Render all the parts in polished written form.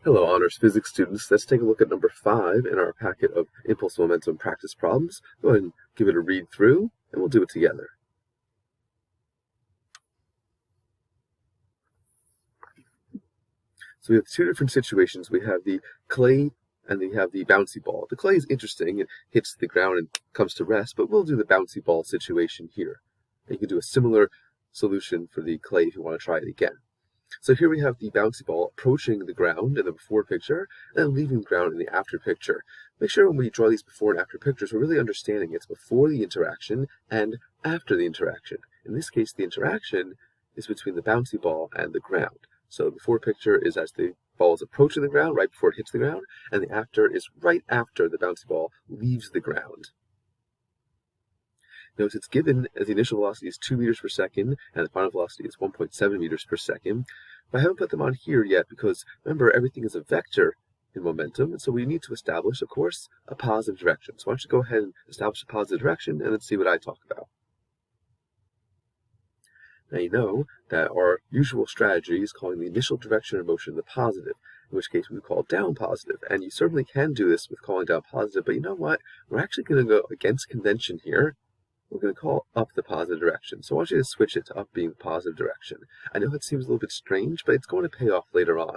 Hello, honors physics students. Let's take a look at number 5 in our packet of impulse momentum practice problems. Go ahead and give it a read through, and we'll do it together. So we have two different situations. We have the clay and we have the bouncy ball. The clay is interesting. It hits the ground and comes to rest, but we'll do the bouncy ball situation here. And you can do a similar solution for the clay if you want to try it again. So here we have the bouncy ball approaching the ground in the before picture and leaving the ground in the after picture. Make sure when we draw these before and after pictures, we're really understanding it's before the interaction and after the interaction. In this case, the interaction is between the bouncy ball and the ground. So the before picture is as the ball is approaching the ground, right before it hits the ground, and the after is right after the bouncy ball leaves the ground. Notice it's given as the initial velocity is 2 meters per second and the final velocity is 1.7 meters per second. But I haven't put them on here yet because, remember, everything is a vector in momentum, and so we need to establish, of course, a positive direction. So why don't you go ahead and establish a positive direction and then see what I talk about. Now you know that our usual strategy is calling the initial direction of motion the positive, in which case we would call down positive. And you certainly can do this with calling down positive, but you know what? We're actually going to go against convention here. We're going to call up the positive direction. So I want you to switch it to up being the positive direction. I know it seems a little bit strange, but it's going to pay off later on.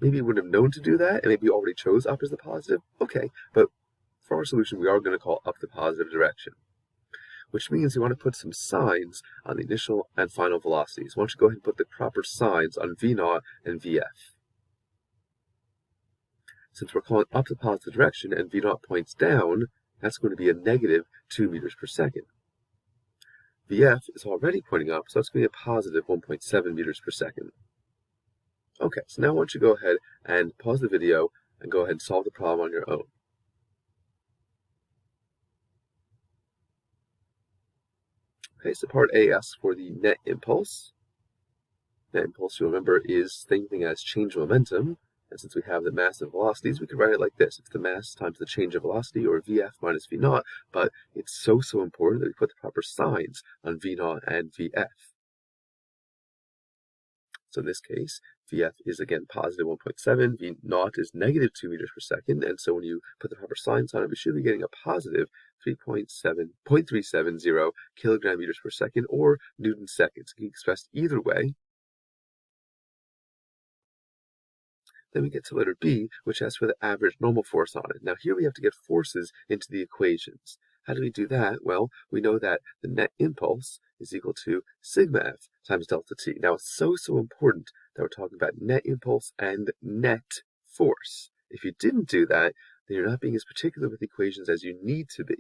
Maybe you wouldn't have known to do that, and maybe you already chose up as the positive. Okay, but for our solution, we are going to call up the positive direction, which means you want to put some signs on the initial and final velocities. Why don't you go ahead and put the proper signs on V0 and VF. Since we're calling up the positive direction and V0 points down, that's going to be a negative 2 meters per second. VF is already pointing up, so it's going to be a positive 1.7 meters per second. Okay, so now I want you to go ahead and pause the video and go ahead and solve the problem on your own. Okay, so part A asks for the net impulse. Net impulse, you'll remember, is the same thing as change of momentum. And since we have the mass and velocities, we could write it like this. It's the mass times the change of velocity, or VF minus V0, but it's so important that we put the proper signs on V0 and VF. So in this case, VF is again positive 1.7, V0 is negative 2 meters per second, and so when you put the proper signs on it, we should be getting a positive 3.370 kilogram meters per second, or Newton seconds. It can be expressed either way. Then we get to letter B, which asks for the average normal force on it. Now here we have to get forces into the equations. How do we do that? Well, we know that the net impulse is equal to sigma F times delta T. Now it's so important that we're talking about net impulse and net force. If you didn't do that, then you're not being as particular with equations as you need to be.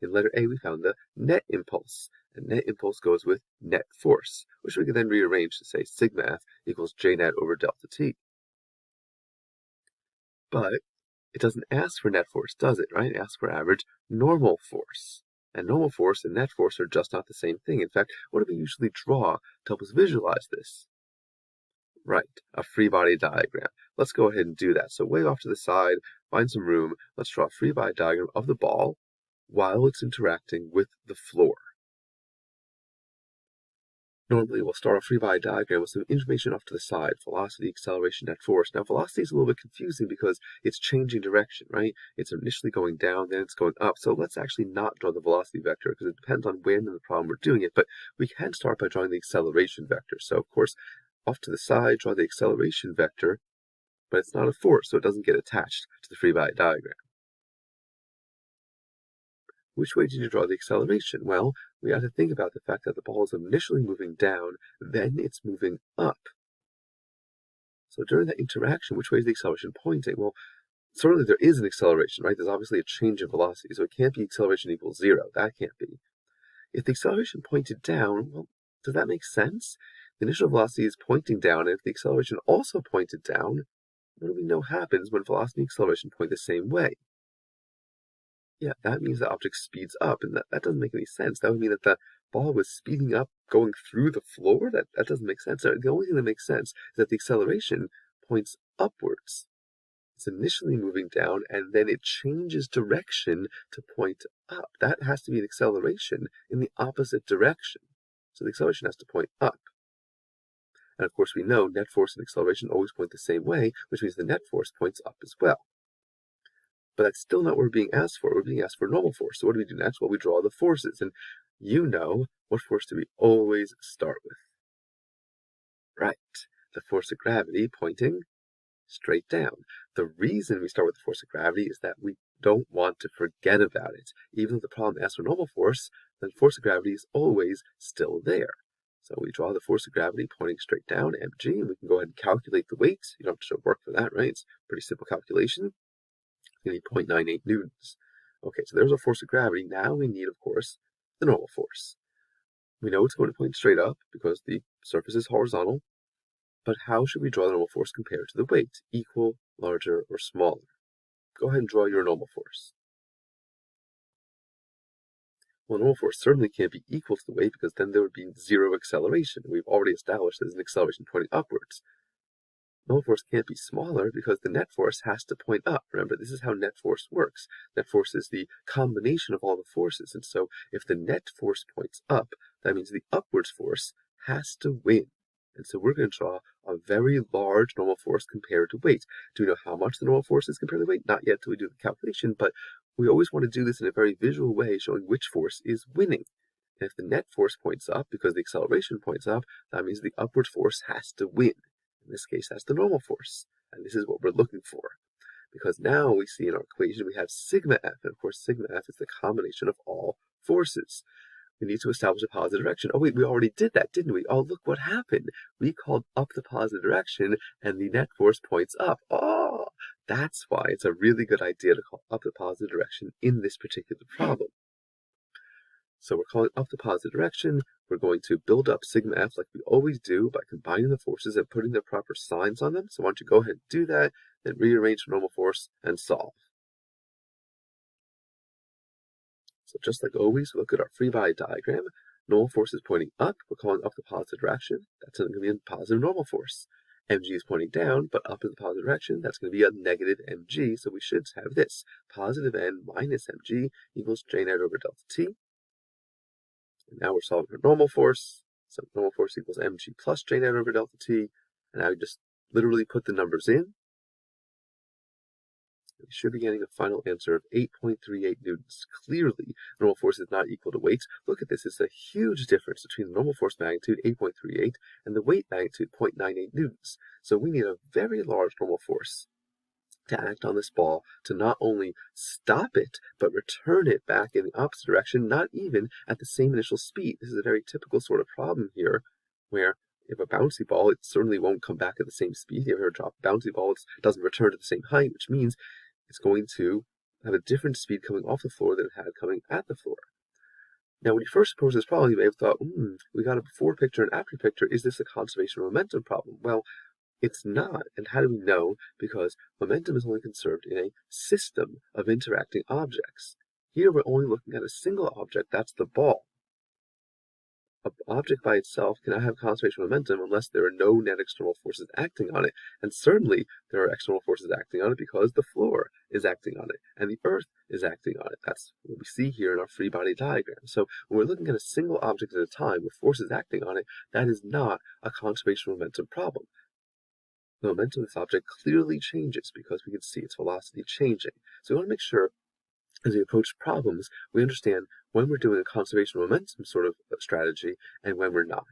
In letter A, we found the net impulse, and net impulse goes with net force, which we can then rearrange to say sigma F equals J net over delta T. But it doesn't ask for net force, does it, right? It asks for average normal force. And normal force and net force are just not the same thing. In fact, what do we usually draw to help us visualize this? Right, a free body diagram. Let's go ahead and do that. So way off to the side, find some room. Let's draw a free body diagram of the ball while it's interacting with the floor. Normally, we'll start a free body diagram with some information off to the side: velocity, acceleration, net force. Now, velocity is a little bit confusing because it's changing direction, right? It's initially going down, then it's going up. So let's actually not draw the velocity vector because it depends on when in the problem we're doing it. But we can start by drawing the acceleration vector. So, of course, off to the side, draw the acceleration vector, but it's not a force, so it doesn't get attached to the free body diagram. Which way did you draw the acceleration? Well, we have to think about the fact that the ball is initially moving down, then it's moving up. So during that interaction, which way is the acceleration pointing? Well, certainly there is an acceleration, right? There's obviously a change of velocity, so it can't be acceleration equals 0. That can't be. If the acceleration pointed down, well, does that make sense? The initial velocity is pointing down, and if the acceleration also pointed down, what do we know happens when velocity and acceleration point the same way? Yeah, that means the object speeds up, and that doesn't make any sense. That would mean that the ball was speeding up going through the floor? That doesn't make sense. The only thing that makes sense is that the acceleration points upwards. It's initially moving down, and then it changes direction to point up. That has to be an acceleration in the opposite direction. So the acceleration has to point up. And of course, we know net force and acceleration always point the same way, which means the net force points up as well. But that's still not what we're being asked for. We're being asked for normal force. So what do we do next? Well, we draw the forces. And you know, what force do we always start with? Right, the force of gravity pointing straight down. The reason we start with the force of gravity is that we don't want to forget about it. Even though the problem asks for normal force, the force of gravity is always still there. So we draw the force of gravity pointing straight down, mg, and we can go ahead and calculate the weight. You don't have to show work for that, right? It's a pretty simple calculation. You need 0.98 newtons. Okay, so there's our force of gravity. Now we need, of course, the normal force. We know it's going to point straight up because the surface is horizontal. But how should we draw the normal force compared to the weight? Equal, larger, or smaller? Go ahead and draw your normal force. Well, normal force certainly can't be equal to the weight because then there would be zero acceleration. We've already established there's an acceleration pointing upwards. Normal force can't be smaller because the net force has to point up. Remember, this is how net force works. Net force is the combination of all the forces. And so if the net force points up, that means the upwards force has to win. And so we're going to draw a very large normal force compared to weight. Do we know how much the normal force is compared to weight? Not yet till we do the calculation, but we always want to do this in a very visual way, showing which force is winning. And if the net force points up because the acceleration points up, that means the upward force has to win. In this case, that's the normal force. And this is what we're looking for. Because now we see in our equation we have sigma F. And of course, sigma F is the combination of all forces. We need to establish a positive direction. Oh wait, we already did that, didn't we? Oh, look what happened. We called up the positive direction and the net force points up. Oh, that's why it's a really good idea to call up the positive direction in this particular problem. So we're calling up the positive direction. We're going to build up sigma F like we always do by combining the forces and putting the proper signs on them. So why don't you go ahead and do that, then rearrange the normal force and solve. So just like always, we look at our free body diagram. Normal force is pointing up. We're calling up the positive direction. That's going to be a positive normal force. mg is pointing down, but up in the positive direction. That's going to be a negative mg. So we should have this. Positive n minus mg equals j net over delta t. And now we're solving for normal force. So normal force equals mg plus j net over delta t. And now we just literally put the numbers in. We should be getting a final answer of 8.38 newtons. Clearly, normal force is not equal to weight. Look at this. It's a huge difference between the normal force magnitude, 8.38, and the weight magnitude, 0.98 newtons. So we need a very large normal force to act on this ball to not only stop it, but return it back in the opposite direction, not even at the same initial speed. This is a very typical sort of problem here, where if a bouncy ball, it certainly won't come back at the same speed. If you ever drop a bouncy ball, it doesn't return to the same height, which means it's going to have a different speed coming off the floor than it had coming at the floor. Now, when you first proposed this problem, you may have thought, we got a before picture and after picture. Is this a conservation of momentum problem? Well, it's not. And how do we know? Because momentum is only conserved in a system of interacting objects. Here, we're only looking at a single object. That's the ball. An object by itself cannot have conservation of momentum unless there are no net external forces acting on it. And certainly there are external forces acting on it because the floor is acting on it and the earth is acting on it. That's what we see here in our free body diagram. So when we're looking at a single object at a time with forces acting on it, that is not a conservation of momentum problem. The momentum of this object clearly changes because we can see its velocity changing. So we want to make sure as we approach problems, we understand when we're doing a conservation of momentum sort of strategy and when we're not.